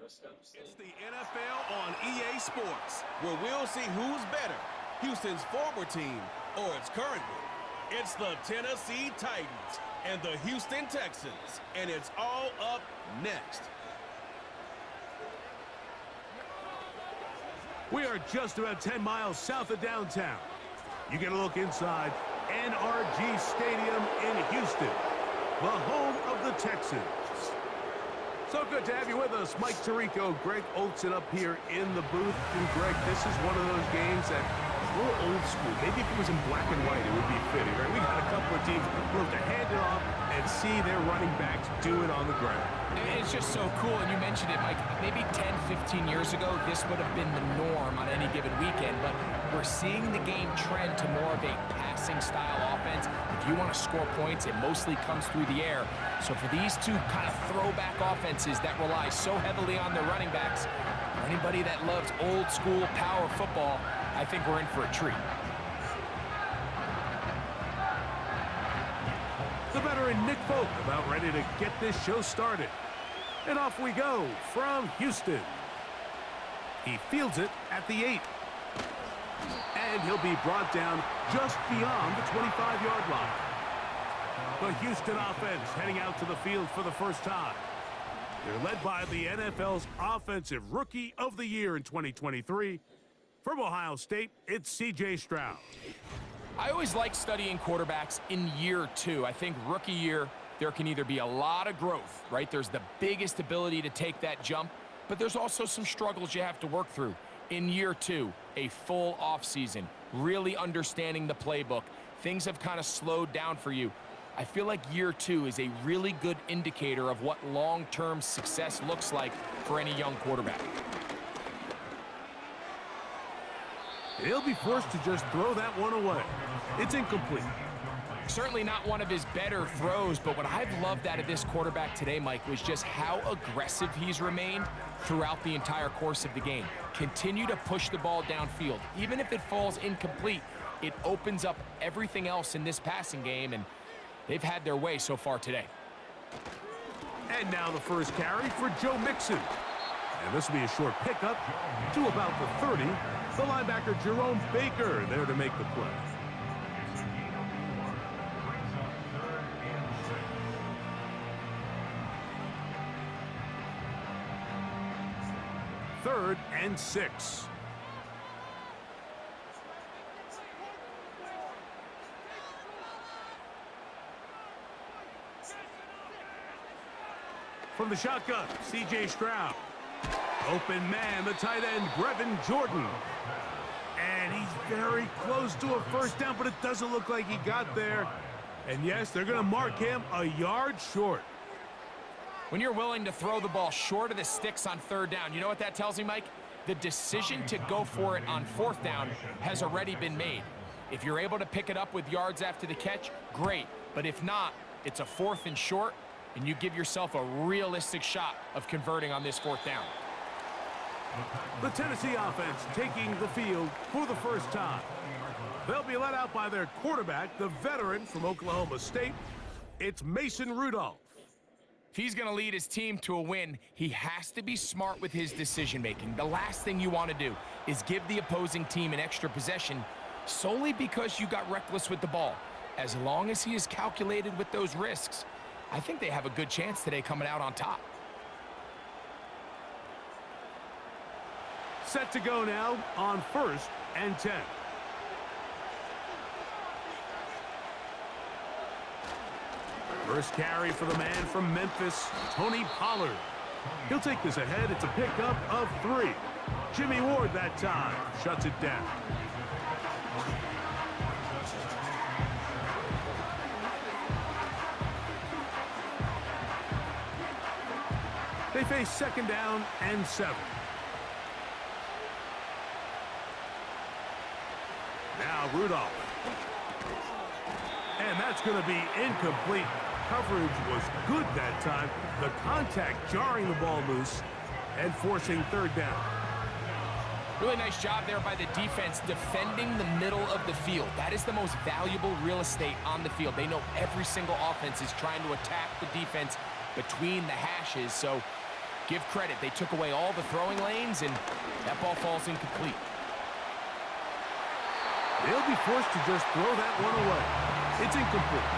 It's the NFL on EA Sports, where we'll see who's better, Houston's former team or its current one. It's the Tennessee Titans and the Houston Texans, and it's all up next. We are just about 10 miles south of downtown. You get a look inside NRG Stadium in Houston, the home of the Texans. So good to have you with us. Mike Tirico, Greg Olson up here in the booth. And Greg, this is one of those games that is a little old school. Maybe if it was in black and white, it would be fitting, right? We got a couple of teams who have to hand it off and see their running backs do it on the ground. It's just so cool, and you mentioned it, Mike. Maybe 10, 15 years ago, this would have been the norm on any given weekend, but we're seeing the game trend to more of a passing-style offense. If you want to score points, it mostly comes through the air. So for these two kind of throwback offenses that rely so heavily on their running backs, for anybody that loves old-school power football, I think we're in for a treat. The veteran Nick Folk about ready to get this show started. And off we go from Houston. He fields it at the 8. And he'll be brought down just beyond the 25-yard line. The Houston offense heading out to the field for the first time. They're led by the NFL's Offensive Rookie of the Year in 2023. From Ohio State, it's C.J. Stroud. I always like studying quarterbacks in year two. I think rookie year, there can either be a lot of growth, right? There's the biggest ability to take that jump, but there's also some struggles you have to work through. In year two, a full offseason, really understanding the playbook. Things have kind of slowed down for you. I feel like year two is a really good indicator of what long-term success looks like for any young quarterback. He'll be forced to just throw that one away. It's incomplete. Certainly not one of his better throws, but what I've loved out of this quarterback today, Mike, was just how aggressive he's remained throughout the entire course of the game. Continue to push the ball downfield. Even if it falls incomplete, it opens up everything else in this passing game, and they've had their way so far today. And now the first carry for Joe Mixon. And this will be a short pickup to about the 30. The linebacker Jerome Baker there to make the play. Third and 6. From the shotgun, C.J. Stroud. Open man, the tight end, Brevin Jordan. And he's very close to a first down, but it doesn't look like he got there. And yes, they're going to mark him a yard short. When you're willing to throw the ball short of the sticks on third down, you know what that tells me, Mike? The decision to go for it on fourth down has already been made. If you're able to pick it up with yards after the catch, great. But if not, it's a 4th and short, and you give yourself a realistic shot of converting on this fourth down. The Tennessee offense taking the field for the first time. They'll be led out by their quarterback, the veteran from Oklahoma State. It's Mason Rudolph. If he's going to lead his team to a win, he has to be smart with his decision-making. The last thing you want to do is give the opposing team an extra possession solely because you got reckless with the ball. As long as he is calculated with those risks, I think they have a good chance today coming out on top. Set to go now on 1st and 10. First carry for the man from Memphis, Tony Pollard. He'll take this ahead. It's a pickup of 3. Jimmy Ward that time shuts it down. They face 2nd down and 7. Now Rudolph. And that's going to be incomplete. Coverage was good that time. The contact jarring the ball loose and forcing 3rd down. Really nice job there by the defense defending the middle of the field. That is the most valuable real estate on the field. They know every single offense is trying to attack the defense between the hashes, so give credit. They took away all the throwing lanes, and that ball falls incomplete. They'll be forced to just throw that one away. It's incomplete.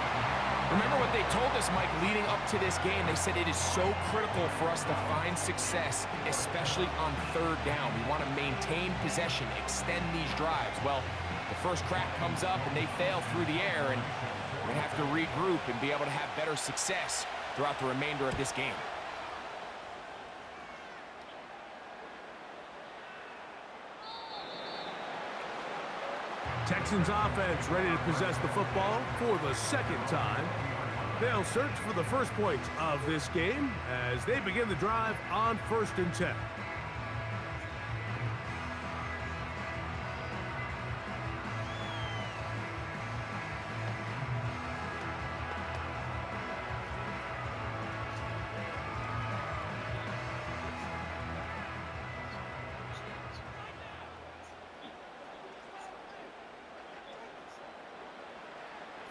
Remember what they told us, Mike, leading up to this game. They said it is so critical for us to find success, especially on third down. We want to maintain possession, extend these drives. Well, the first crack comes up, and they fail through the air, and we're going to have to regroup and be able to have better success throughout the remainder of this game. Texans offense ready to possess the football for the second time. They'll search for the first points of this game as they begin the drive on 1st and 10.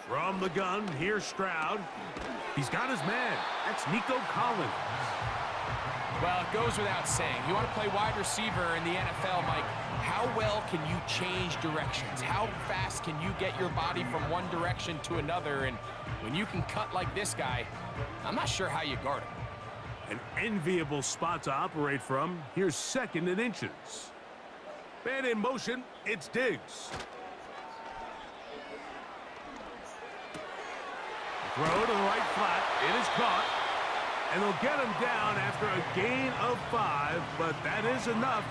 From the gun, here's Stroud. He's got his man. That's Nico Collins. Well, it goes without saying. You want to play wide receiver in the NFL, Mike, how well can you change directions? How fast can you get your body from one direction to another? And when you can cut like this guy, I'm not sure how you guard him. An enviable spot to operate from. Here's 2nd and inches. Man in motion, it's Diggs. Throw to the right flat. It is caught. And they'll get him down after a gain of 5, but that is enough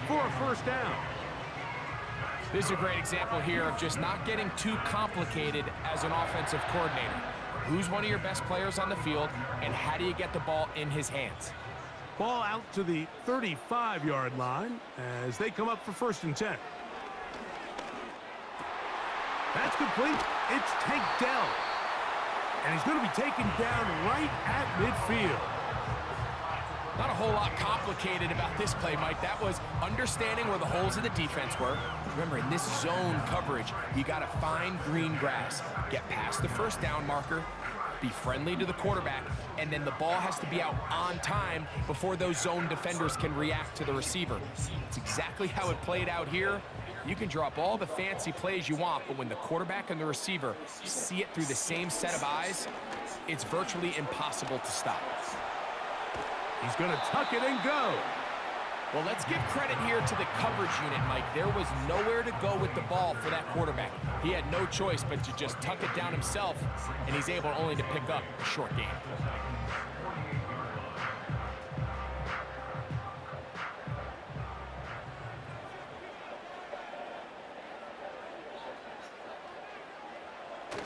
for a first down. This is a great example here of just not getting too complicated as an offensive coordinator. Who's one of your best players on the field, and how do you get the ball in his hands? Ball out to the 35-yard line as they come up for 1st and 10. That's complete. It's Tank Dell. And he's going to be taken down right at midfield. Not a whole lot complicated about this play, Mike. That was understanding where the holes in the defense were. Remember, in this zone coverage, you got to find green grass, get past the first down marker, be friendly to the quarterback, and then the ball has to be out on time before those zone defenders can react to the receiver. It's exactly how it played out here. You can draw up all the fancy plays you want, but when the quarterback and the receiver see it through the same set of eyes, it's virtually impossible to stop. He's going to tuck it and go. Well, let's give credit here to the coverage unit, Mike. There was nowhere to go with the ball for that quarterback. He had no choice but to just tuck it down himself, and he's able only to pick up a short gain.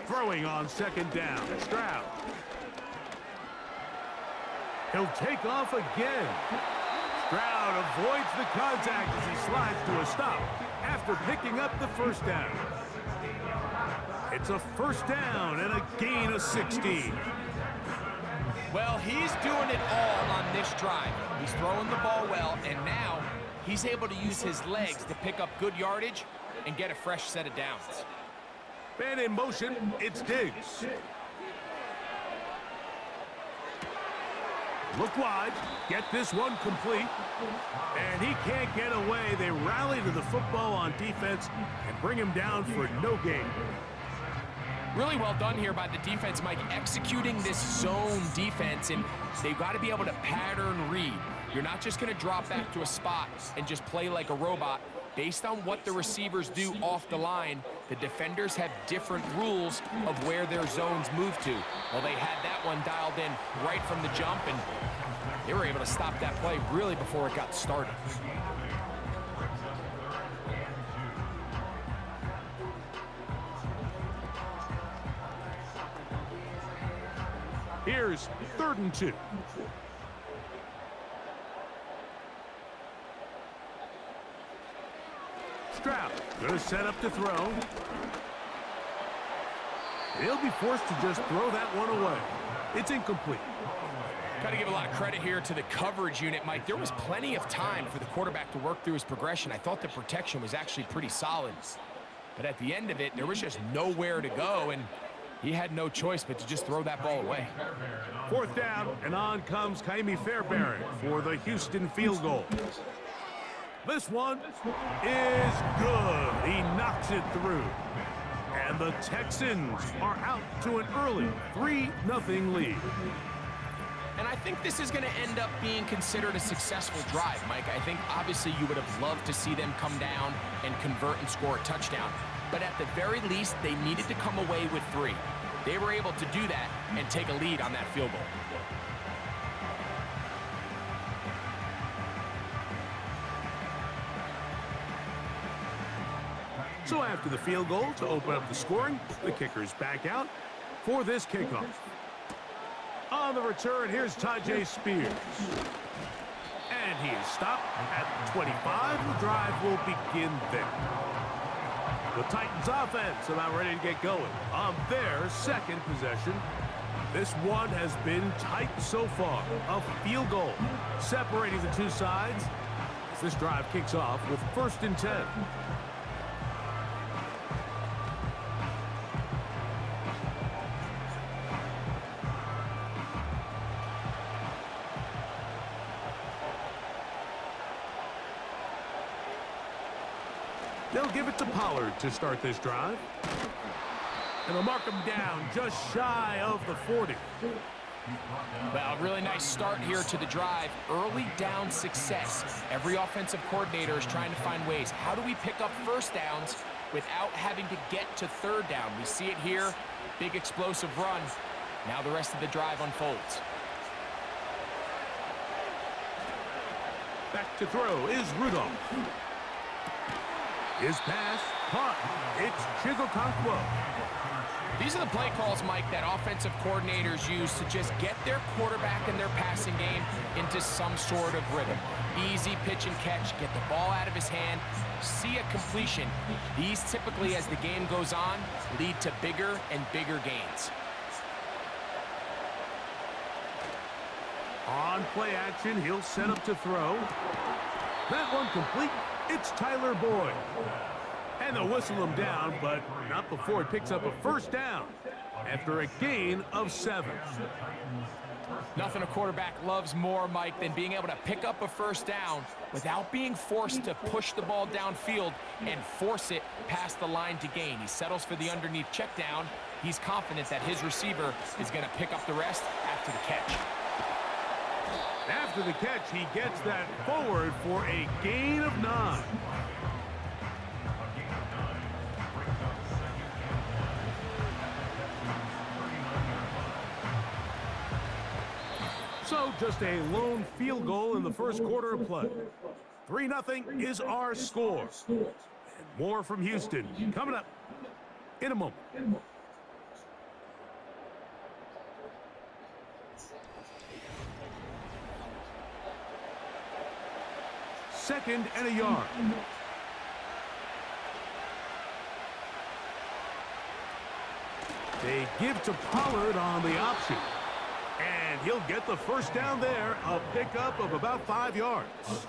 Throwing on 2nd down, Stroud. He'll take off again. Stroud avoids the contact as he slides to a stop after picking up the first down. It's a first down and a gain of 16. Well, he's doing it all on this drive. He's throwing the ball well, and now he's able to use his legs to pick up good yardage and get a fresh set of downs. Man in motion, it's Diggs. Look wide, get this one complete, and he can't get away. They rally to the football on defense and bring him down for no gain. Really well done here by the defense, Mike, executing this zone defense, and they've got to be able to pattern read. You're not just going to drop back to a spot and just play like a robot. Based on what the receivers do off the line, the defenders have different rules of where their zones move to. Well, they had that one dialed in right from the jump, and they were able to stop that play really before it got started. Here's 3rd and 2. Stroud going to set up to throw. He'll be forced to just throw that one away. It's incomplete. Got to give a lot of credit here to the coverage unit, Mike. There was plenty of time for the quarterback to work through his progression. I thought the protection was actually pretty solid. But at the end of it, there was just nowhere to go, and He had no choice but to just throw that ball away. Fourth down, and on comes Kaimi Fairbairn for the Houston field goal. This one is good. He knocks it through. And the Texans are out to an early 3-0 lead. And I think this is going to end up being considered a successful drive, Mike. I think obviously you would have loved to see them come down and convert and score a touchdown. But at the very least, they needed to come away with 3. They were able to do that and take a lead on that field goal. So after the field goal to open up the scoring, the kicker's back out for this kickoff. On the return, here's Tajay Spears. And he is stopped at the 25. The drive will begin there. The Titans offense about ready to get going on their second possession. This one has been tight so far. A field goal separating the two sides as this drive kicks off with 1st and 10. They'll give it to Pollard to start this drive. And they'll mark him down just shy of the 40. Well, a really nice start here to the drive. Early down success. Every offensive coordinator is trying to find ways. How do we pick up first downs without having to get to 3rd down? We see it here. Big explosive run. Now the rest of the drive unfolds. Back to throw is Rudolph. His pass caught. It's Chigokonkwo. These are the play calls, Mike, that offensive coordinators use to just get their quarterback and their passing game into some sort of rhythm. Easy pitch and catch, get the ball out of his hand, see a completion. These typically, as the game goes on, lead to bigger and bigger gains. On play action, he'll set up to throw. That one complete. It's Tyler Boyd. And they'll whistle him down, but not before he picks up a 1st down after a gain of 7. Nothing a quarterback loves more, Mike, than being able to pick up a 1st down without being forced to push the ball downfield and force it past the line to gain. He settles for the underneath check down. He's confident that his receiver is going to pick up the rest after the catch. After the catch, he gets that forward for a gain of 9. So just a lone field goal in the first quarter of play. 3-0 is our score. And more from Houston coming up in a moment. 2nd and a yard. They give to Pollard on the option. And he'll get the 1st down there, a pickup of about 5 yards.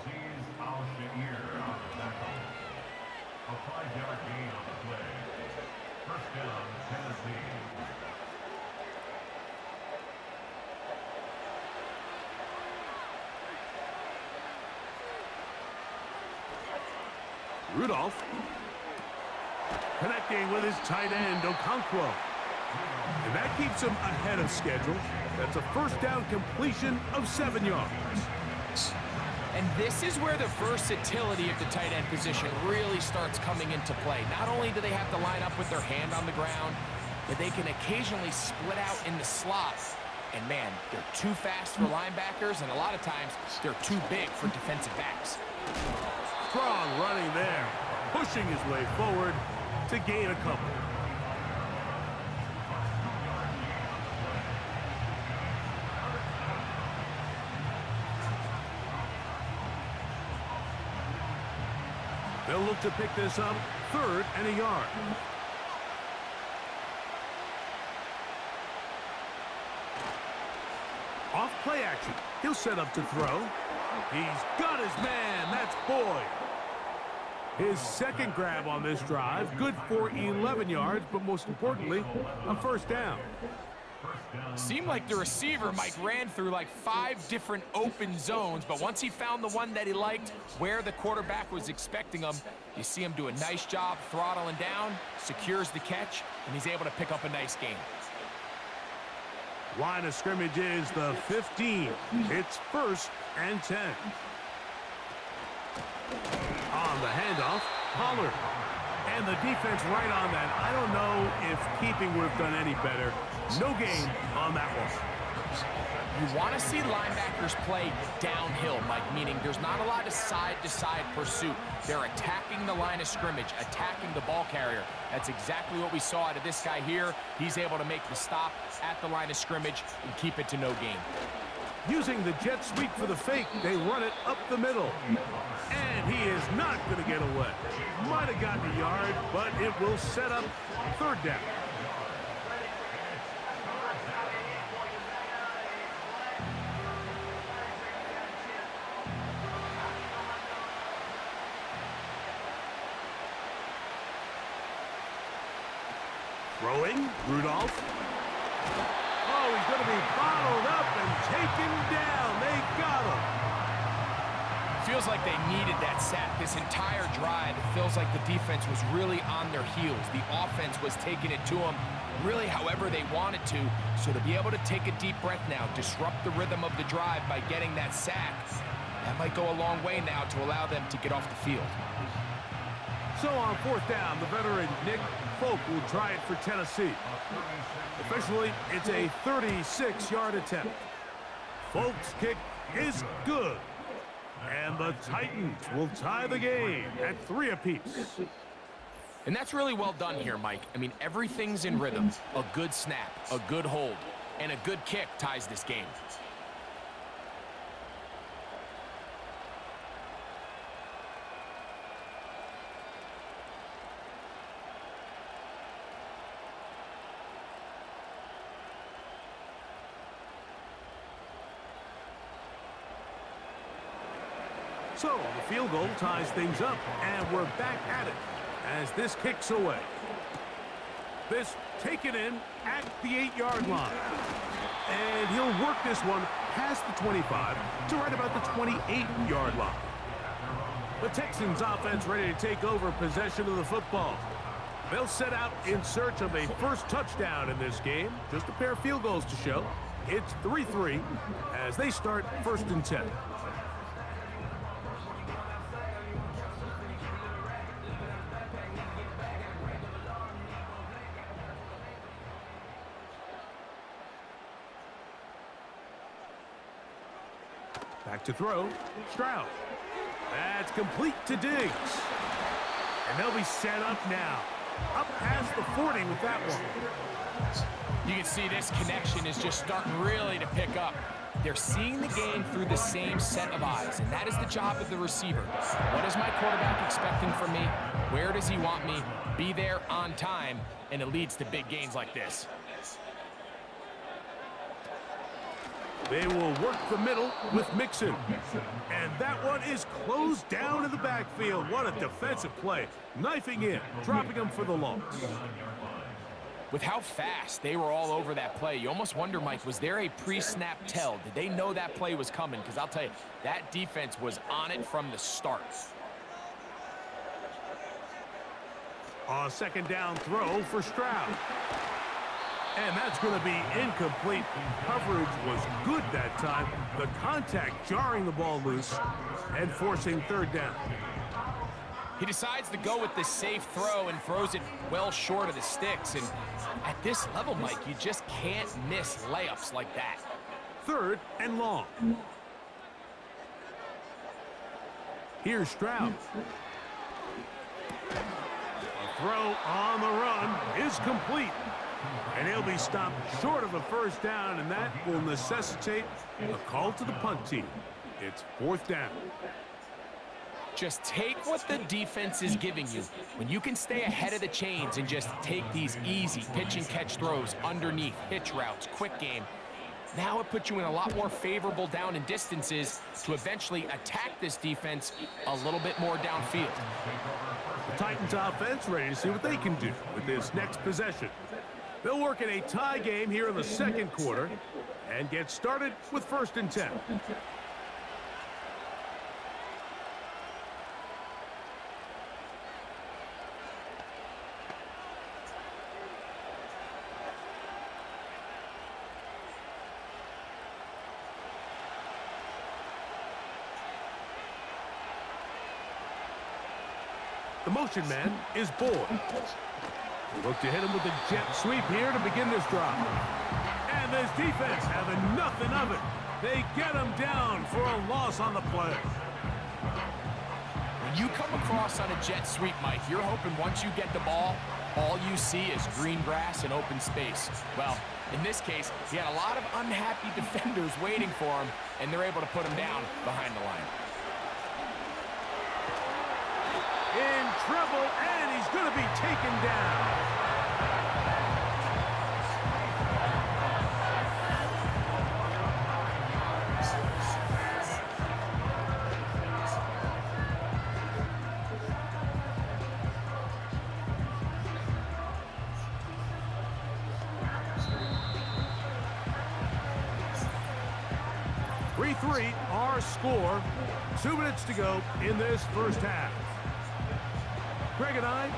Rudolph connecting with his tight end, Okonkwo. And that keeps him ahead of schedule. That's a 1st down completion of 7 yards. And this is where the versatility of the tight end position really starts coming into play. Not only do they have to line up with their hand on the ground, but they can occasionally split out in the slot. And man, they're too fast for linebackers, and a lot of times they're too big for defensive backs. Strong running there, pushing his way forward to gain a couple. They'll look to pick this up, 3rd and a yard. Off play action. He'll set up to throw. He's got his man. That's Boyd. His second grab on this drive, good for 11 yards, but most importantly, a first down. Seemed like the receiver, Mike, ran through like 5 different open zones, but once he found the one that he liked, where the quarterback was expecting him, you see him do a nice job throttling down, secures the catch, and he's able to pick up a nice gain. Line of scrimmage is the 15. It's 1st and 10. On the handoff, Pollard. And the defense right on that. I don't know if keeping would have done any better. No gain on that one. You want to see linebackers play downhill, Mike, meaning there's not a lot of side-to-side pursuit. They're attacking the line of scrimmage, attacking the ball carrier. That's exactly what we saw out of this guy here. He's able to make the stop at the line of scrimmage and keep it to no gain. Using the jet sweep for the fake, they run it up the middle. And he is not going to get away. Might have gotten a yard, but it will set up 3rd down. Throwing, Rudolph. Oh, he's going to be bottled up and taken down. They got him. Feels like they needed that sack this entire drive. It feels like the defense was really on their heels. The offense was taking it to them really however they wanted to. So to be able to take a deep breath now, disrupt the rhythm of the drive by getting that sack, that might go a long way now to allow them to get off the field. So on 4th down, the veteran Nick Folk will try it for Tennessee. Officially, it's a 36-yard attempt. Folk's kick is good. And the Titans will tie the game at 3 apiece. And that's really well done here, Mike. I mean, everything's in rhythm. A good snap, a good hold, and a good kick ties this game. So the field goal ties things up, and we're back at it as this kicks away. This taken in at the 8-yard line. And he'll work this one past the 25 to right about the 28-yard line. The Texans offense ready to take over possession of the football. They'll set out in search of a first touchdown in this game. Just a pair of field goals to show. It's 3-3 as they start 1st and 10. Back to throw, Stroud. That's complete to Diggs. And they'll be set up now. Up past the 40 with that one. You can see this connection is just starting really to pick up. They're seeing the game through the same set of eyes, and that is the job of the receiver. What is my quarterback expecting from me? Where does he want me? Be there on time, and it leads to big gains like this. They will work the middle with Mixon. And that one is closed down in the backfield. What a defensive play. Knifing in, dropping him for the loss. With how fast they were all over that play, you almost wonder, Mike, was there a pre-snap tell? Did they know that play was coming? Because I'll tell you, that defense was on it from the start. A 2nd down throw for Stroud. And that's going to be incomplete. Coverage was good that time. The contact jarring the ball loose and forcing 3rd down. He decides to go with the safe throw and throws it well short of the sticks. And at this level, Mike, you just can't miss layups like that. 3rd and long. Here's Stroud. A throw on the run is complete. And he'll be stopped short of a first down, and that will necessitate a call to the punt team. It's 4th down. Just take what the defense is giving you. When you can stay ahead of the chains and just take these easy pitch and catch throws underneath, hitch routes, quick game, Now it puts you in a lot more favorable down and distances to eventually attack this defense a little bit more downfield. The Titans offense ready to see what they can do with this next possession. They'll work in a tie game here in the second quarter and get started with 1st and 10. The motion man is Boyd. Look to hit him with a jet sweep here to begin this drive. And this defense having nothing of it. They get him down for a loss on the play. When you come across on a jet sweep, Mike, you're hoping once you get the ball, all you see is green grass and open space. Well, in this case, he had a lot of unhappy defenders waiting for him, and they're able to put him down behind the line. In trouble, and he's going to be taken down. 3-3, our score. 2 minutes to go in this first half. Greg and I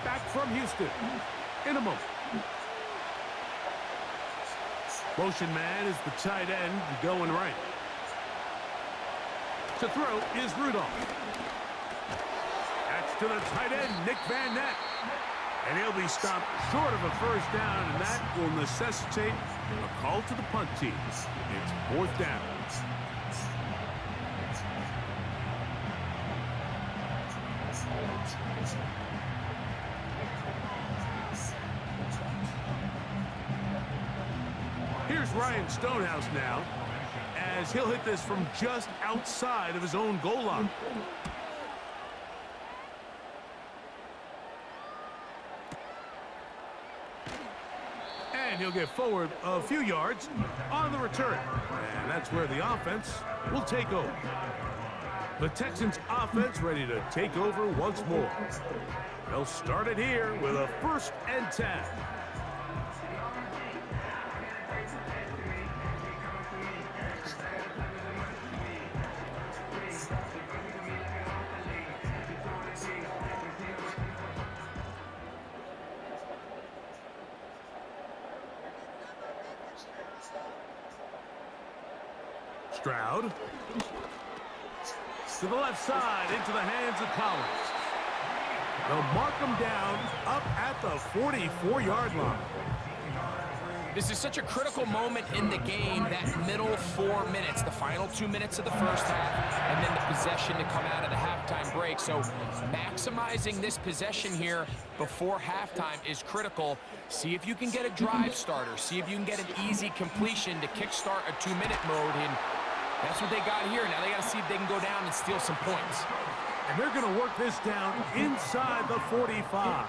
back from Houston in a moment. Motion man is the tight end going right. To throw is Rudolph. That's to the tight end, Nick Van Nett. And he'll be stopped short of a first down, and that will necessitate a call to the punt team. It's 4th down. Here's Ryan Stonehouse now, as he'll hit this from just outside of his own goal line. And he'll get forward a few yards on the return. And that's where the offense will take over. The Texans offense ready to take over once more. They'll start it here with a 1st and 10. Stroud. To the left side, into the hands of Collins. They'll mark him down up at the 44-yard line. This is such a critical moment in the game, that middle 4 minutes, the final 2 minutes of the first half, and then the possession to come out of the halftime break. So maximizing this possession here before halftime is critical. See if you can get a drive starter. See if you can get an easy completion to kickstart a 2-minute mode, and that's what they got here. Now they got to see if they can go down and steal some points. And they're going to work this down inside the 45.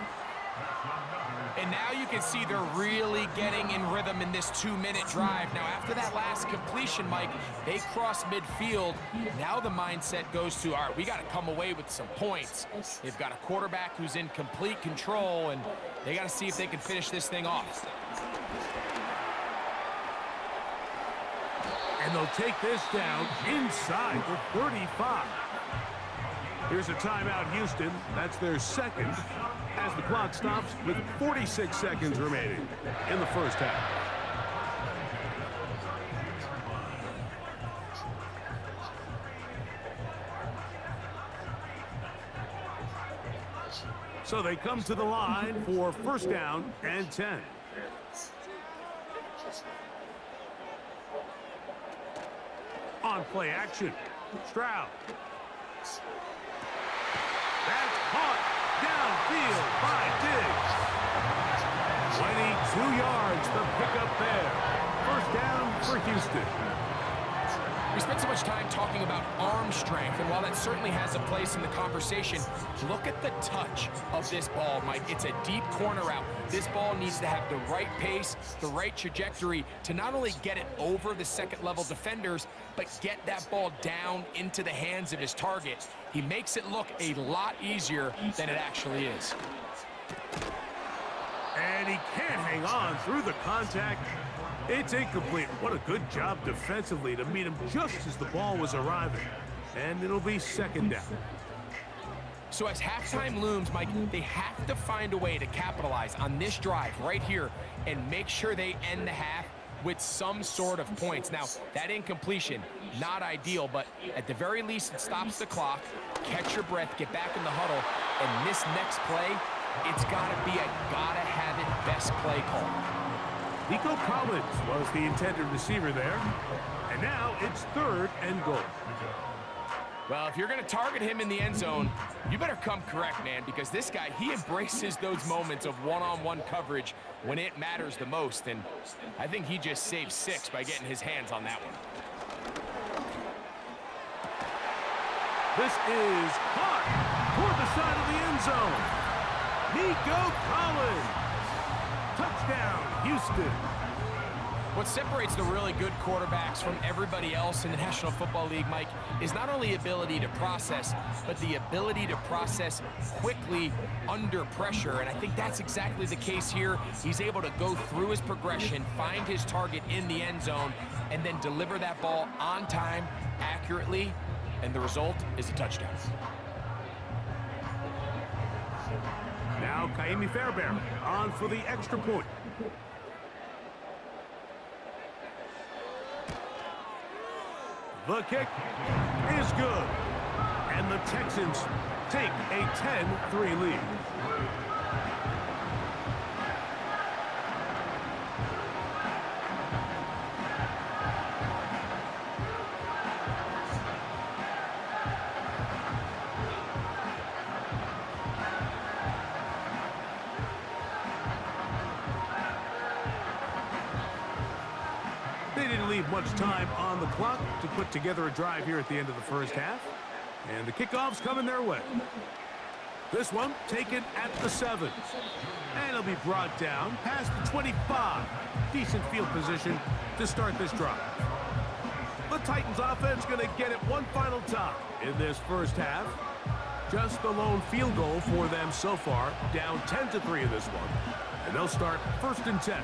And now you can see they're really getting in rhythm in this 2-minute drive. Now, after that last completion, Mike, they cross midfield. Now the mindset goes to, all right, we got to come away with some points. They've got a quarterback who's in complete control, and they got to see if they can finish this thing off. And they'll take this down inside the 35. Here's a timeout, Houston. That's their second, as the clock stops with 46 seconds remaining in the first half. So they come to the line for 1st down and 10. On play action, Stroud. That's caught downfield by Diggs. 22 yards the pickup there. 1st down for Houston. We spent so much time talking about arm strength, and while that certainly has a place in the conversation, look at the touch of this ball, Mike. It's a deep corner route. This ball needs to have the right pace, the right trajectory to not only get it over the second-level defenders, but get that ball down into the hands of his target. He makes it look a lot easier than it actually is. And he can't hang on through the contact. It's incomplete. What a good job defensively to meet him just as the ball was arriving. And it'll be second down. So as halftime looms, Mike, they have to find a way to capitalize on this drive right here and make sure they end the half with some sort of points. Now, that incompletion, not ideal, but at the very least, it stops the clock. Catch your breath, get back in the huddle, and this next play, it's got to be a gotta-have-it best play call. Nico Collins was the intended receiver there. And now it's 3rd and goal. Well, if you're going to target him in the end zone, you better come correct, man, because this guy, he embraces those moments of one-on-one coverage when it matters the most, and I think he just saved 6 by getting his hands on that one. This is caught toward the side of the end zone. Nico Collins. Touchdown, Houston. What separates the really good quarterbacks from everybody else in the National Football League, Mike, is not only ability to process, but the ability to process quickly under pressure. And I think that's exactly the case here. He's able to go through his progression, find his target in the end zone, and then deliver that ball on time, accurately, and the result is a touchdown. Now Kaimi Fairbairn on for the extra point. The kick is good. And the Texans take a 10-3 lead. They didn't leave much time on the clock to put together a drive here at the end of the first half. And the kickoff's coming their way. This one taken at the 7. And it'll be brought down past the 25. Decent field position to start this drive. The Titans offense going to get it one final time in this first half. Just the lone field goal for them so far. Down 10-3 in this one. And they'll start 1st and 10.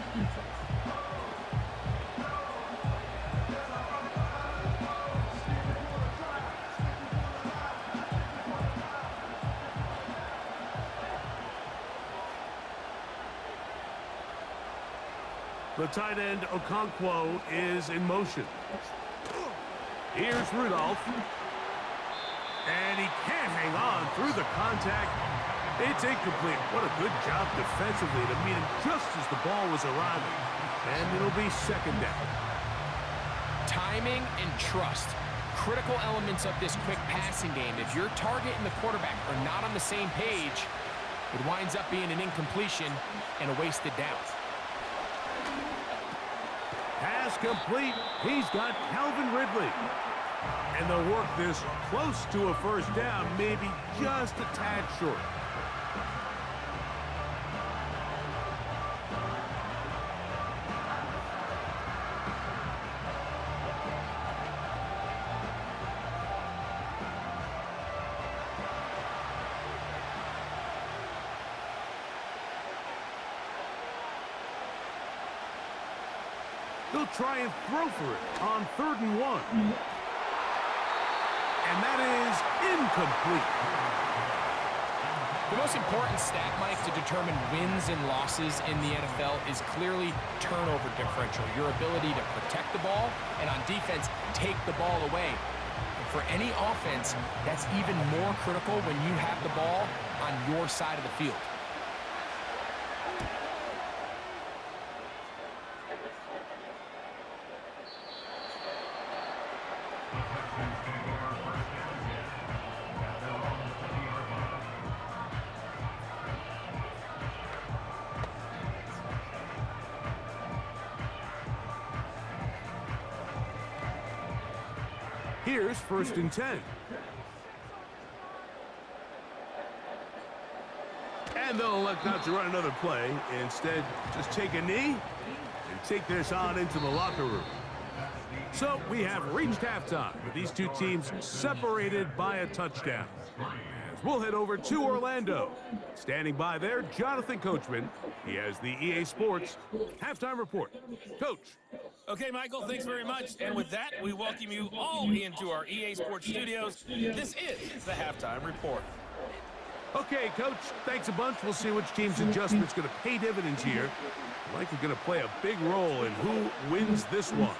The tight end, Okonkwo, is in motion. Here's Rudolph. And he can't hang on through the contact. It's incomplete. What a good job defensively to meet him just as the ball was arriving. And it'll be second down. Timing and trust. Critical elements of this quick passing game. If your target and the quarterback are not on the same page, it winds up being an incompletion and a wasted down. Pass complete. He's got Calvin Ridley. And they'll work this close to a first down, maybe just a tad short. They'll try and throw for it on 3rd and 1. And that is incomplete. The most important stat, Mike, to determine wins and losses in the NFL is clearly turnover differential. Your ability to protect the ball and on defense, take the ball away. And for any offense, that's even more critical when you have the ball on your side of the field. Here's 1st and 10. And they'll elect not to run another play. Instead, just take a knee and take this on into the locker room. So we have reached halftime with these two teams separated by a touchdown. As we'll head over to Orlando. Standing by there, Jonathan Coachman. He has the EA Sports halftime report. Coach. Okay, Michael, thanks very much. And with that, we welcome you all into our EA Sports studios. This is the halftime report. Okay, Coach, thanks a bunch. We'll see which team's adjustment's going to pay dividends here. Likely going to play a big role in who wins this one.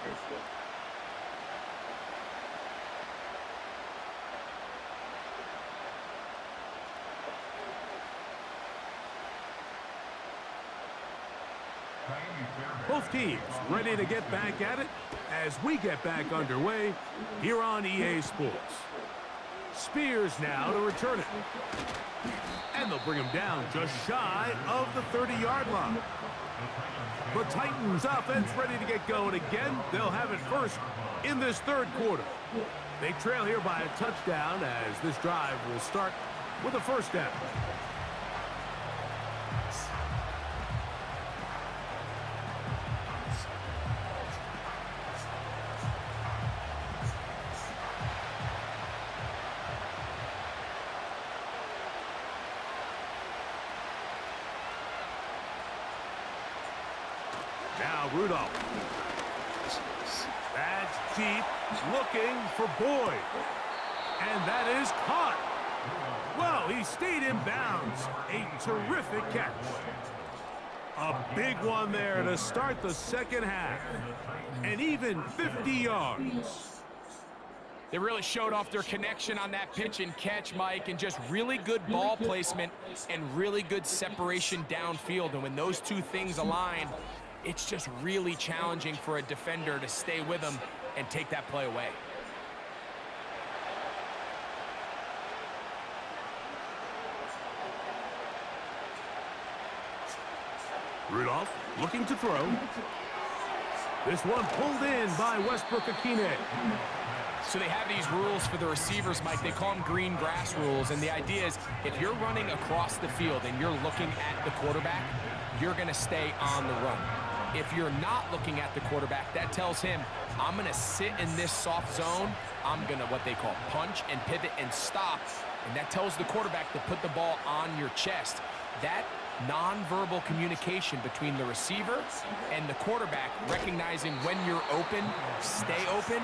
Both teams ready to get back at it as we get back underway here on EA Sports. Spears now to return it. And they'll bring him down just shy of the 30-yard line. The Titans offense ready to get going again. They'll have it first in this 3rd quarter. They trail here by a touchdown as this drive will start with a 1st down. Now Rudolph. That's deep, looking for Boyd. And that is caught. Well, he stayed in bounds. A terrific catch. A big one there to start the 2nd half. And even 50 yards. They really showed off their connection on that pitch and catch, Mike, and just really good ball placement and really good separation downfield. And when those two things align, it's just really challenging for a defender to stay with them and take that play away. Rudolph looking to throw. This one pulled in by Westbrook-Akine. So they have these rules for the receivers, Mike. They call them green grass rules. And the idea is if you're running across the field and you're looking at the quarterback, you're going to stay on the run. If you're not looking at the quarterback, that tells him, I'm going to sit in this soft zone. I'm going to what they call punch and pivot and stop. And that tells the quarterback to put the ball on your chest. That nonverbal communication between the receiver and the quarterback, recognizing when you're open, stay open,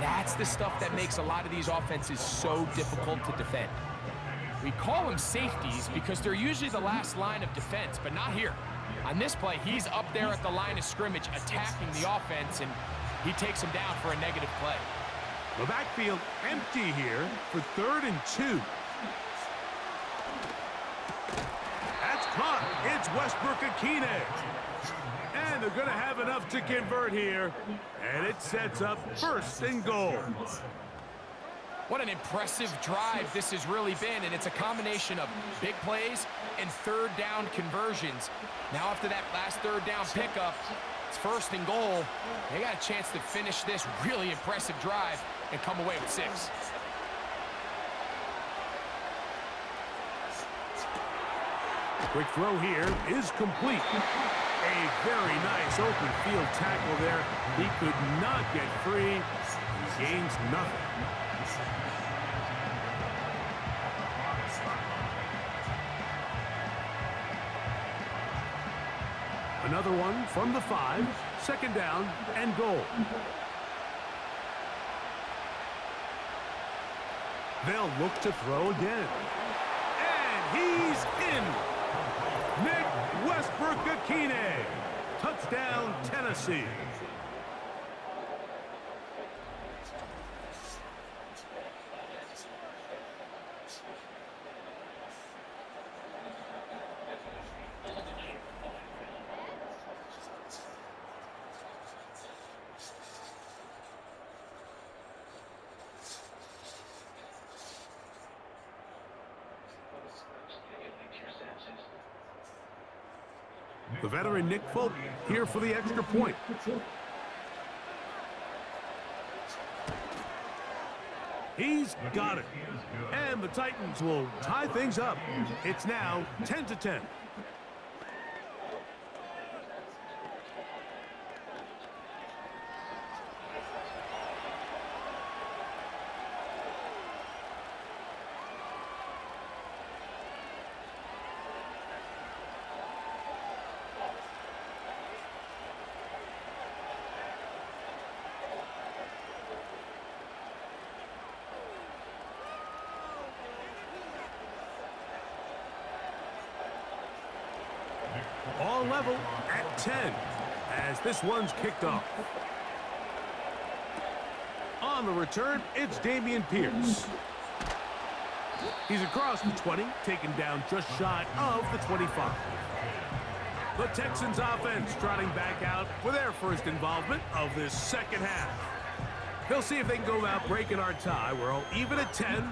that's the stuff that makes a lot of these offenses so difficult to defend. We call them safeties because they're usually the last line of defense, but not here. On this play, he's up there at the line of scrimmage attacking the offense, and he takes him down for a negative play. The backfield empty here for 3rd and 2. That's caught. It's Westbrook-Akine. And they're going to have enough to convert here. And it sets up 1st and goal. What an impressive drive this has really been, and it's a combination of big plays and 3rd down conversions. Now after that last 3rd down pickup, it's 1st and goal. They got a chance to finish this really impressive drive and come away with 6. Quick throw here is complete. A very nice open field tackle there. He could not get free. He gains nothing. Another one from the 5. 2nd down and goal. They'll look to throw again. And he's in. Nick Westbrook-Akine. Touchdown, Tennessee. The veteran Nick Folk here for the extra point. He's got it. And the Titans will tie things up. It's now 10-10. All level at 10 as this one's kicked off. On the return, it's Dameon Pierce. He's across the 20, taken down just shy of the 25. The Texans offense trotting back out for their first involvement of this second half. They'll see if they can go out breaking our tie. We're all even at 10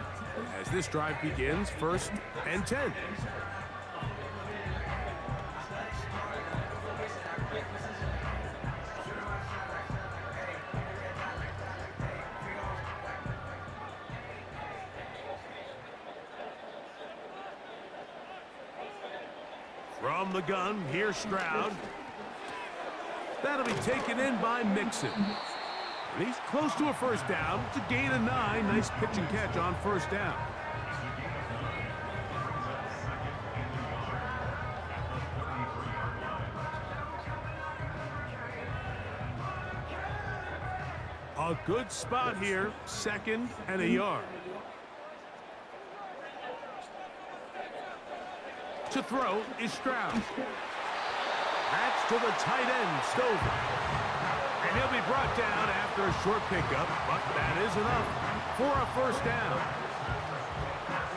as this drive begins, 1st and 10. From the gun, here's Stroud. That'll be taken in by Mixon. And he's close to a first down. It's a gain of 9. Nice pitch and catch on first down. A good spot here, 2nd and a yard. To throw is Stroud. That's to the tight end, Stover. And he'll be brought down after a short pickup, but that is enough for a first down.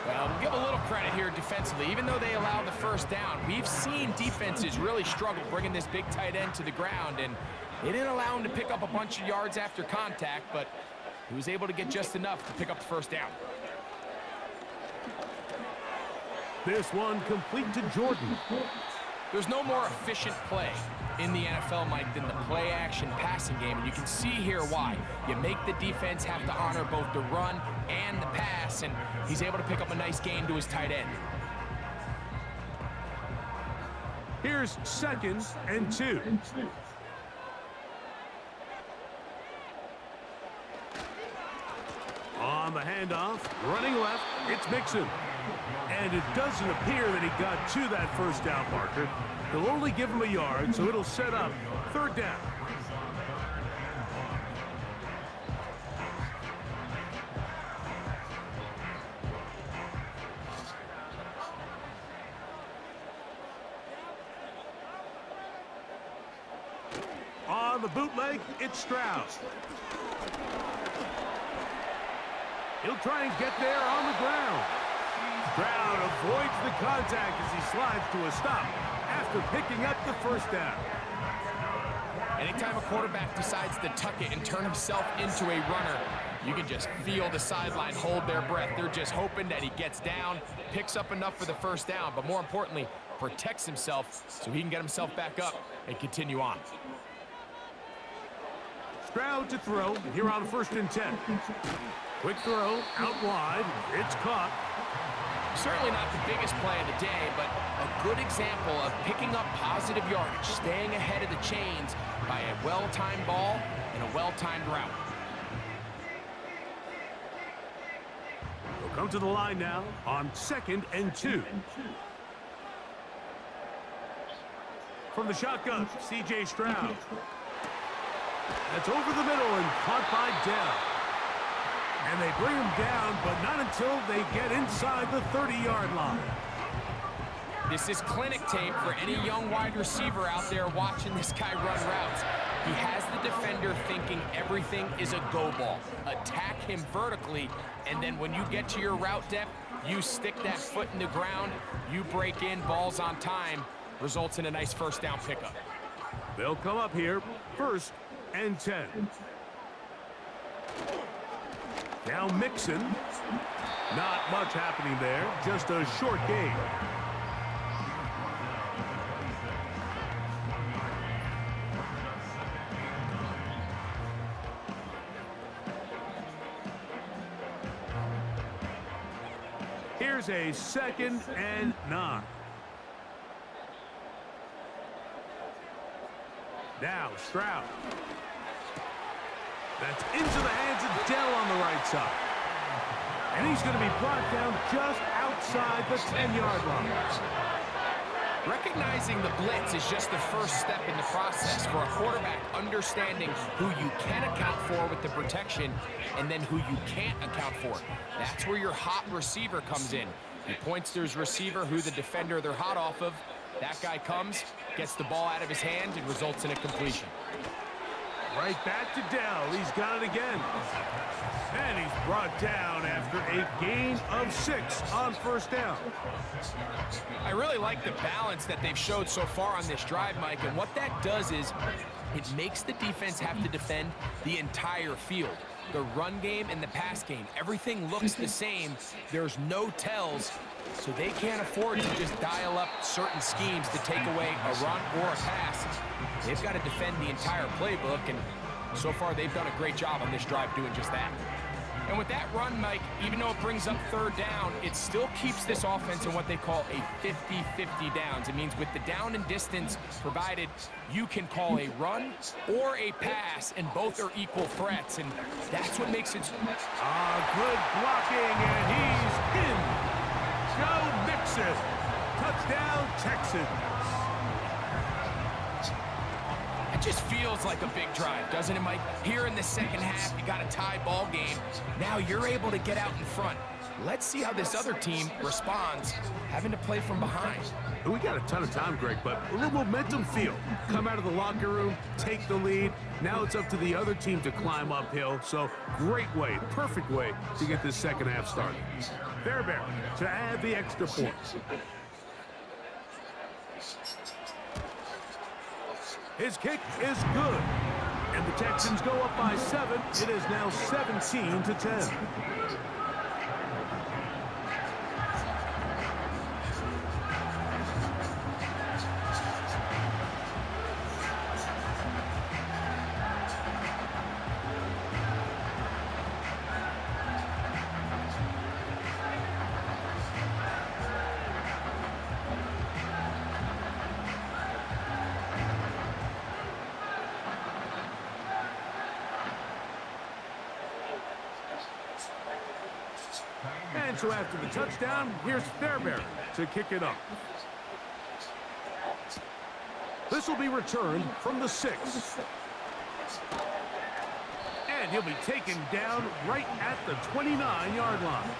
Well, we'll give a little credit here defensively. Even though they allowed the first down, we've seen defenses really struggle bringing this big tight end to the ground, and they didn't allow him to pick up a bunch of yards after contact, but he was able to get just enough to pick up the first down. This one complete to Jordan. There's no more efficient play in the NFL, Mike, than the play-action passing game, and you can see here why. You make the defense have to honor both the run and the pass, and he's able to pick up a nice gain to his tight end. Here's 2nd and 2. On the handoff, running left, it's Mixon. And it doesn't appear that he got to that first down marker. They'll only give him a yard, so it'll set up 3rd down. On the bootleg, it's Stroud. He'll try and get there on the ground. Stroud avoids the contact as he slides to a stop after picking up the first down. Anytime a quarterback decides to tuck it and turn himself into a runner, you can just feel the sideline hold their breath. They're just hoping that he gets down, picks up enough for the first down, but more importantly, protects himself so he can get himself back up and continue on. Stroud to throw here on 1st and 10. Quick throw out wide. It's caught. Certainly not the biggest play of the day, but a good example of picking up positive yardage, staying ahead of the chains by a well-timed ball and a well-timed route. We'll come to the line now on 2nd and 2. From the shotgun, C.J. Stroud. That's over the middle and caught by Dell. And they bring him down, but not until they get inside the 30-yard line. This is clinic tape for any young wide receiver out there watching this guy run routes. He has the defender thinking everything is a go ball. Attack him vertically, and then when you get to your route depth, you stick that foot in the ground, you break in, balls on time, results in a nice first down pickup. They'll come up here, 1st and 10. Now Mixon. Not much happening there, just a short gain. Here's a 2nd and 9. Now Stroud. That's into the hands of Dell on the right side. And he's going to be brought down just outside the 10-yard line. Recognizing the blitz is just the first step in the process for a quarterback, understanding who you can account for with the protection and then who you can't account for. That's where your hot receiver comes in. He points to his receiver, who the defender they're hot off of. That guy comes, gets the ball out of his hand, and results in a completion. Right back to Dell. He's got it again. And he's brought down after a gain of 6 on 1st down. I really like the balance that they've showed so far on this drive, Mike, and what that does is it makes the defense have to defend the entire field. The run game and the pass game, everything looks the same. There's no tells, so they can't afford to just dial up certain schemes to take away a run or a pass. They've got to defend the entire playbook, and so far they've done a great job on this drive doing just that. And with that run, Mike, even though it brings up 3rd down, it still keeps this offense in what they call a 50-50 downs. It means with the down and distance provided, you can call a run or a pass, and both are equal threats, and that's what makes it... Good blocking, and he's in. Joe Mixon. Touchdown, Texans. It just feels like a big drive, doesn't it, Mike? Here in the second half, you got a tie ball game. Now you're able to get out in front. Let's see how this other team responds, having to play from behind. We got a ton of time, Greg, but a little momentum feel. Come out of the locker room, take the lead. Now it's up to the other team to climb uphill. So great way, perfect way to get this second half started. Fairbairn to add the extra point. His kick is good. And the Texans go up by 7. It is now 17-10. And so after the touchdown, here's Fairbairn to kick it up. This will be returned from the 6. And he'll be taken down right at the 29-yard line.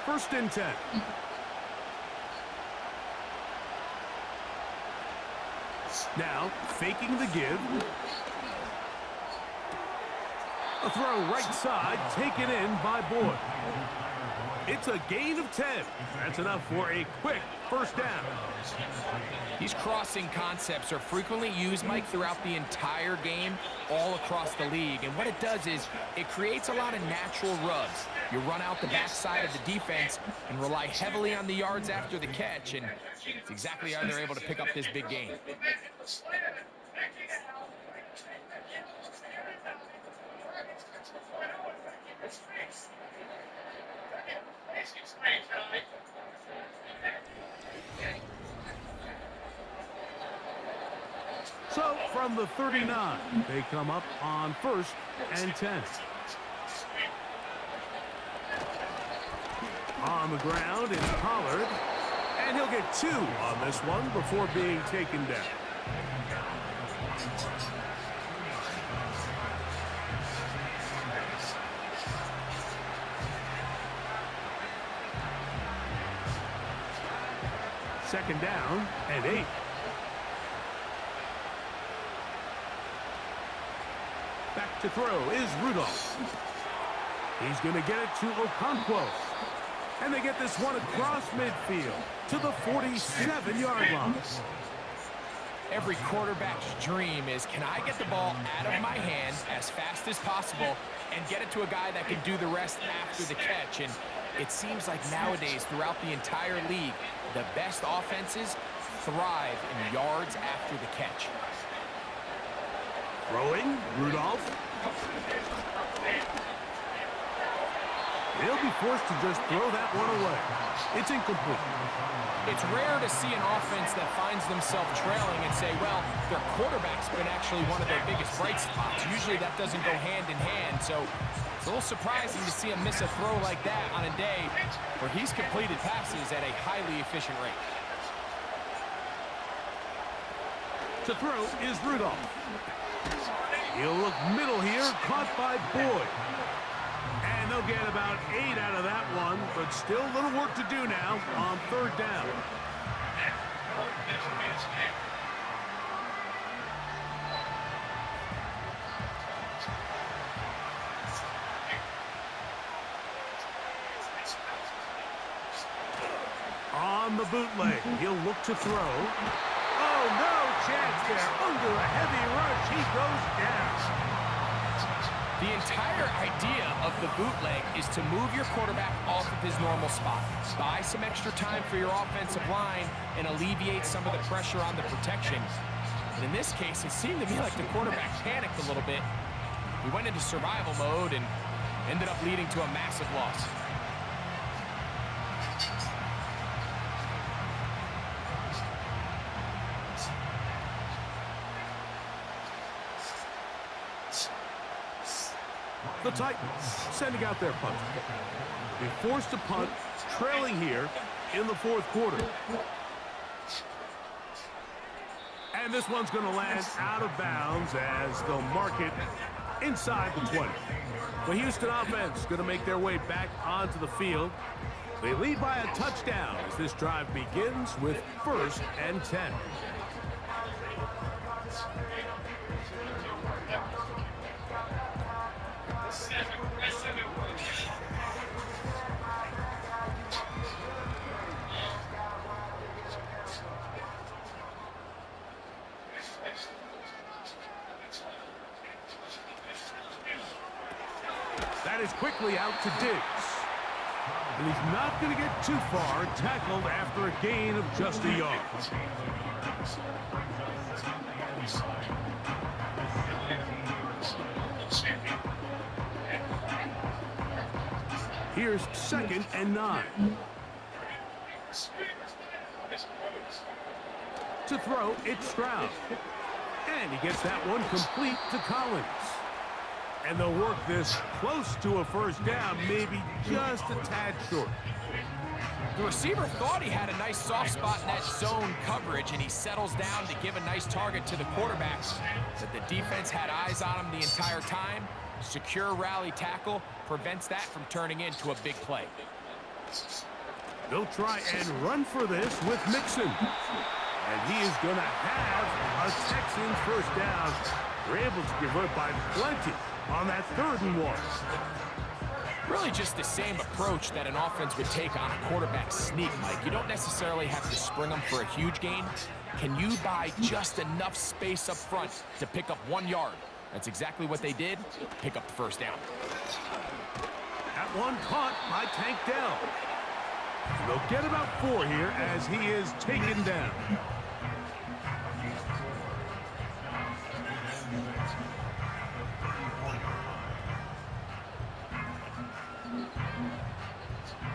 First and 10. Now, faking the give. A throw right side, taken in by Boyd. It's a gain of 10. That's enough for a quick first down. These crossing concepts are frequently used, Mike, throughout the entire game, all across the league. And what it does is it creates a lot of natural rubs. You run out the backside of the defense and rely heavily on the yards after the catch, and it's exactly how they're able to pick up this big gain. So from the 39, they come up on 1st and 10. On the ground is Pollard, and he'll get 2 on this one before being taken down. Second down and 8. Back to throw is Rudolph. He's going to get it to Okonkwo. And they get this one across midfield to the 47-yard line. Every quarterback's dream is, can I get the ball out of my hand as fast as possible and get it to a guy that can do the rest after the catch? And It seems like nowadays, throughout the entire league, the best offenses thrive in yards after the catch. Throwing, Rudolph. He'll be forced to just throw that one away. It's incomplete. It's rare to see an offense that finds themselves trailing and say, well, their quarterback's been actually one of their biggest bright spots. Usually that doesn't go hand in hand, so it's a little surprising to see him miss a throw like that on a day where he's completed passes at a highly efficient rate. To throw is Rudolph. He'll look middle here, caught by Boyd. And they'll get about 8 out of that one, but still a little work to do now on 3rd down. On the bootleg, he'll look to throw. Oh, no chance there. Under a heavy rush, he goes down. The entire idea of the bootleg is to move your quarterback off of his normal spot. Buy some extra time for your offensive line and alleviate some of the pressure on the protection. But in this case, it seemed to me like the quarterback panicked a little bit. He went into survival mode and ended up leading to a massive loss. The Titans sending out their punt. They forced to punt, trailing here in the 4th quarter. And this one's going to land out of bounds as they'll mark it inside the 20. The Houston offense going to make their way back onto the field. They lead by a touchdown as this drive begins with 1st and 10. That is quickly out to Diggs. And he's not going to get too far, tackled after a gain of just a yard. Here's 2nd and 9. To throw, it's Stroud. And he gets that one complete to Collins. And they'll work this close to a 1st down, maybe just a tad short. The receiver thought he had a nice soft spot in that zone coverage, and he settles down to give a nice target to the quarterback. But the defense had eyes on him the entire time. Secure rally tackle prevents that from turning into a big play. They'll try and run for this with Mixon. And he is going to have a Texans 1st down. They're able to convert by plenty on that 3rd and 1. Really just the same approach that an offense would take on a quarterback sneak, Mike. You don't necessarily have to spring them for a huge gain. Can you buy just enough space up front to pick up 1 yard? That's exactly what they did. Pick up the 1st down. That one caught by Tank Dell. They'll get about 4 here as he is taken down.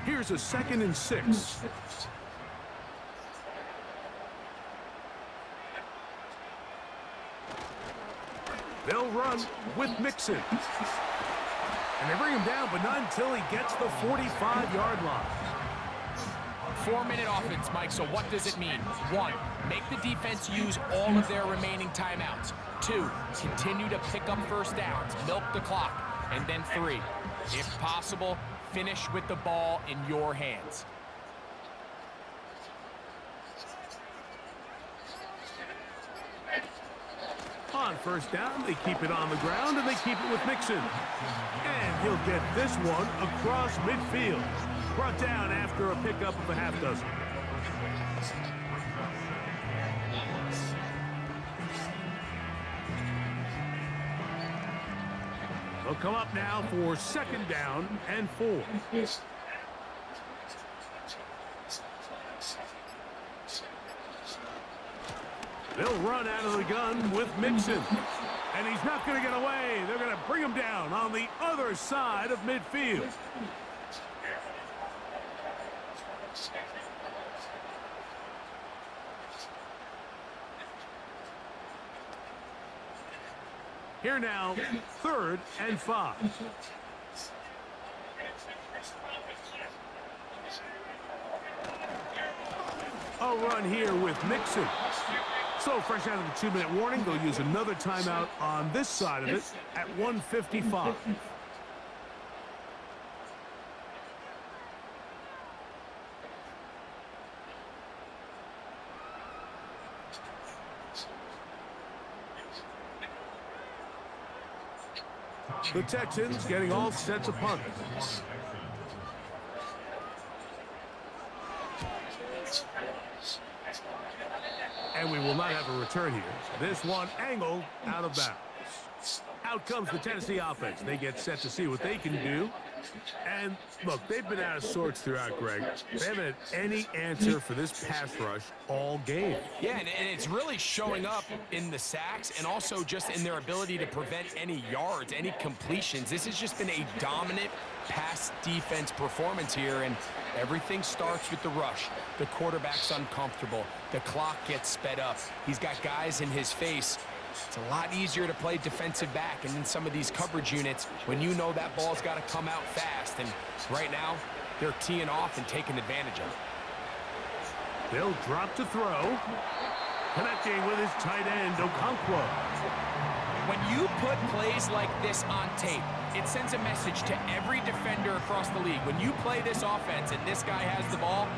Here's a 2nd and 6. They'll run with Mixon. And they bring him down, but not until he gets the 45-yard line. 4-minute offense, Mike, so what does it mean? 1, make the defense use all of their remaining timeouts. 2, continue to pick up 1st downs, milk the clock. And then 3, if possible, finish with the ball in your hands. On 1st down, they keep it on the ground, and they keep it with Mixon. And he'll get this one across midfield. Brought down after a pickup of a half dozen. They'll come up now for 2nd down and 4. They'll run out of the gun with Mixon. And he's not going to get away. They're going to bring him down on the other side of midfield. Here now, 3rd and 5. A run here with Mixon. So fresh out of the 2-minute warning, they'll use another timeout on this side of it at 1:55. The Texans getting all set to punt. And we will not have a return here. This one angled out of bounds. Out comes the Tennessee offense. They get set to see what they can do. And look, they've been out of sorts throughout, Greg. They haven't had any answer for this pass rush all game. Yeah, and it's really showing up in the sacks and also just in their ability to prevent any yards, any completions. This has just been a dominant pass defense performance here, and everything starts with the rush. The quarterback's uncomfortable. The clock gets sped up. He's got guys in his face. It's a lot easier to play defensive back, and in some of these coverage units, when you know that ball's got to come out fast, and right now, they're teeing off and taking advantage of it. They'll drop to throw. Connecting with his tight end, Okonkwo. When you put plays like this on tape, it sends a message to every defender across the league. When you play this offense and this guy has the ball,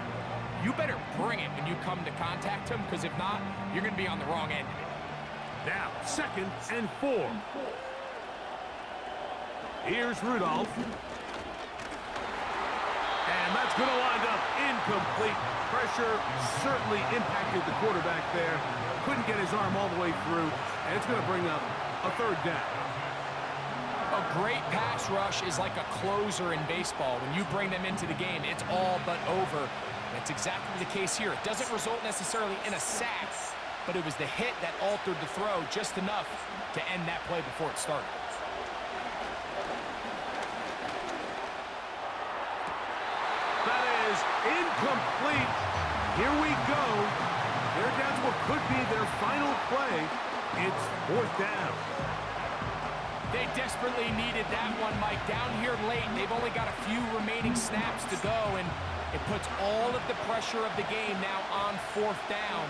you better bring it when you come to contact him, because if not, you're going to be on the wrong end of it. Now, 2nd and 4. Here's Rudolph. And that's going to wind up incomplete. Pressure certainly impacted the quarterback there. Couldn't get his arm all the way through, and it's going to bring up a 3rd down. A great pass rush is like a closer in baseball. When you bring them into the game, it's all but over. That's exactly the case here. It doesn't result necessarily in a sack, but it was the hit that altered the throw just enough to end that play before it started. That is incomplete. Here we go. They're down to what could be their final play. It's 4th down. They desperately needed that one, Mike. Down here late, they've only got a few remaining snaps to go, and it puts all of the pressure of the game now on 4th down.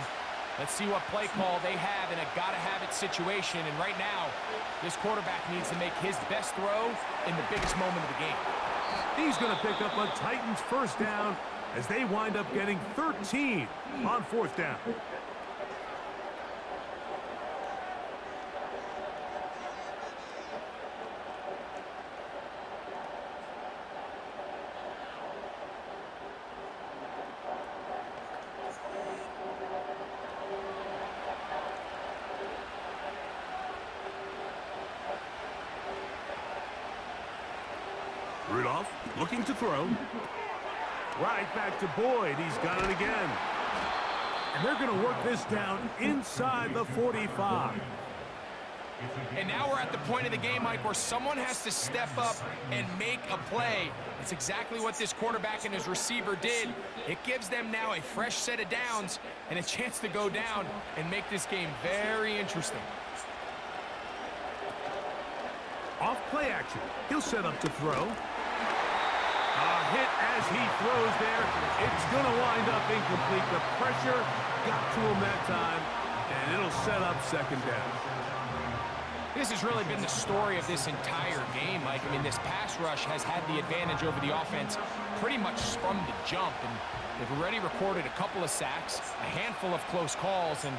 Let's see what play call they have in a gotta-have-it situation. And right now, this quarterback needs to make his best throw in the biggest moment of the game. He's going to pick up a Titans 1st down as they wind up getting 13 on 4th down. Rudolph looking to throw. Right back to Boyd. He's got it again. And they're going to work this down inside the 45. And now we're at the point of the game, Mike, where someone has to step up and make a play. It's exactly what this quarterback and his receiver did. It gives them now a fresh set of downs and a chance to go down and make this game very interesting. Off play action. He'll set up to throw. A hit as he throws there. It's going to wind up incomplete. The pressure got to him that time, and it'll set up 2nd down. This has really been the story of this entire game, Mike. I mean, this pass rush has had the advantage over the offense pretty much from the jump, and they've already recorded a couple of sacks, a handful of close calls, and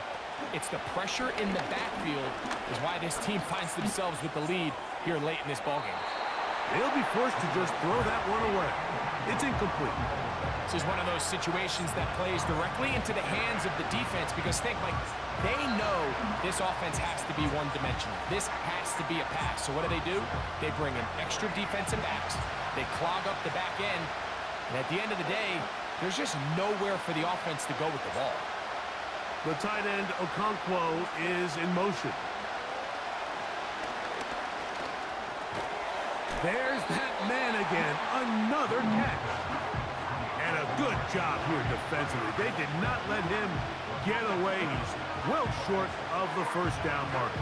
it's the pressure in the backfield is why this team finds themselves with the lead here late in this ballgame. They'll be forced to just throw that one away. It's incomplete. This is one of those situations that plays directly into the hands of the defense, because think, Mike, they know this offense has to be one-dimensional. This has to be a pass. So what do? They bring in extra defensive backs. They clog up the back end. And at the end of the day, there's just nowhere for the offense to go with the ball. The tight end, Okonkwo, is in motion. There's that man again. Another catch. And a good job here defensively. They did not let him get away. He's well short of the first down marker.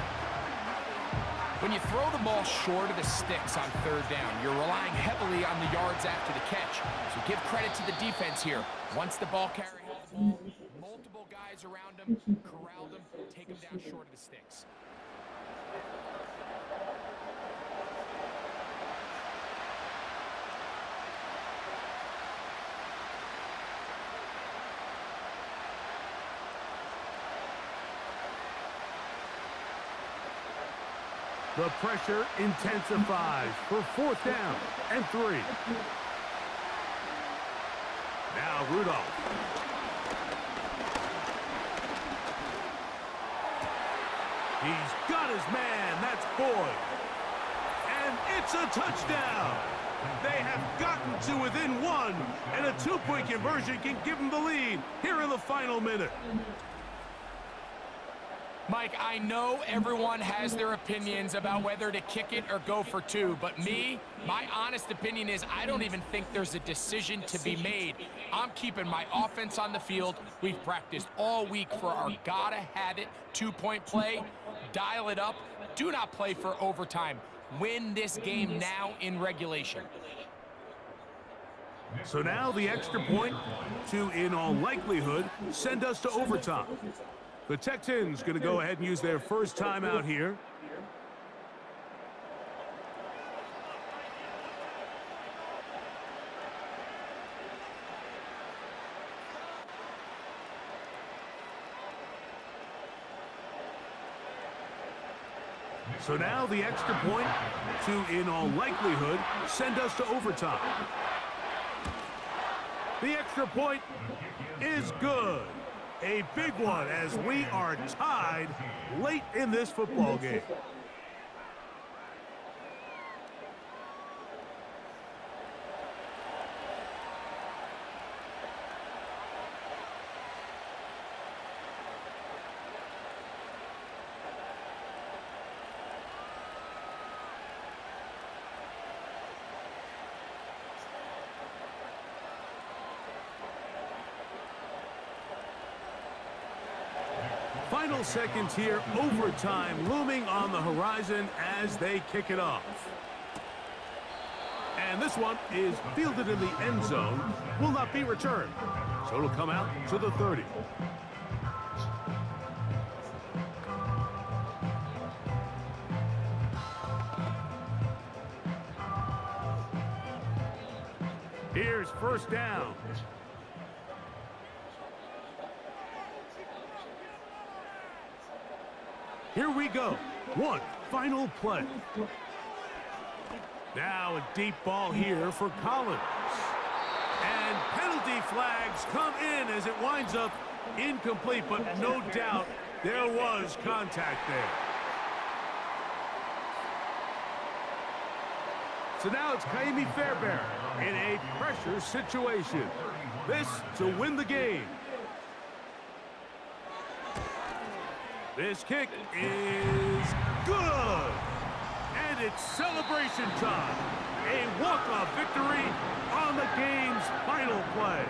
When you throw the ball short of the sticks on third down, you're relying heavily on the yards after the catch. So give credit to the defense here. Once the ball carrier has the ball, multiple guys around him, corral them, take them down short of the sticks. The pressure intensifies for 4th down and 3. Now Rudolph. He's got his man. That's Boyd. And it's a touchdown. They have gotten to within 1, and a 2-point conversion can give them the lead here in the final minute. Mike, I know everyone has their opinions about whether to kick it or go for 2, but my honest opinion is I don't even think there's a decision to be made. I'm keeping my offense on the field. We've practiced all week for our gotta-have-it 2-point play. Dial it up. Do not play for overtime. Win this game now in regulation. So now the extra point to, in all likelihood, send us to overtime. The Texans going to go ahead and use their first timeout here. So now the extra point to, in all likelihood, send us to overtime. The extra point is good. A big one as we are tied late in this football game. Final seconds here, overtime looming on the horizon as they kick it off. And this one is fielded in the end zone, will not be returned. So it'll come out to the 30. Here's first down. Here we go. One final play. Now a deep ball here for Collins. And penalty flags come in as it winds up incomplete, but no doubt there was contact there. So now it's Kaimi Fairbairn in a pressure situation. This to win the game. This kick is good. And it's celebration time. A walk-off victory on the game's final play.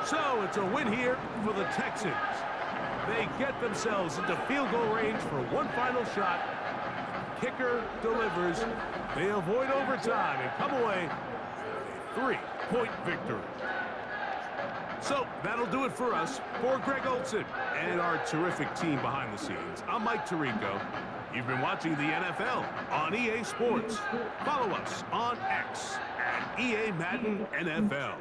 So it's a win here for the Texans. They get themselves into field goal range for one final shot. Kicker delivers. They avoid overtime and come away with a 3-point victory. So that'll do it for us. For Greg Olson and our terrific team behind the scenes, I'm Mike Tirico. You've been watching the NFL on EA Sports. Follow us on X at EA Madden NFL.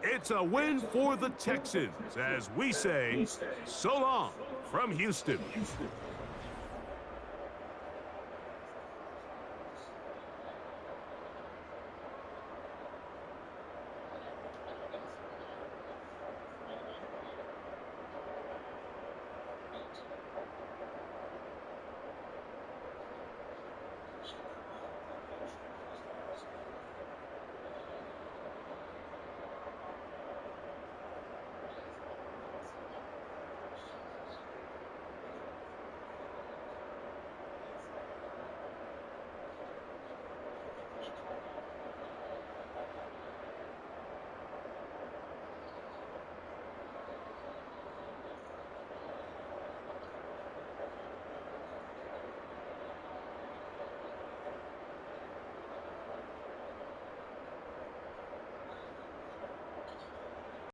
It's a win for the Texans as we say so long from Houston.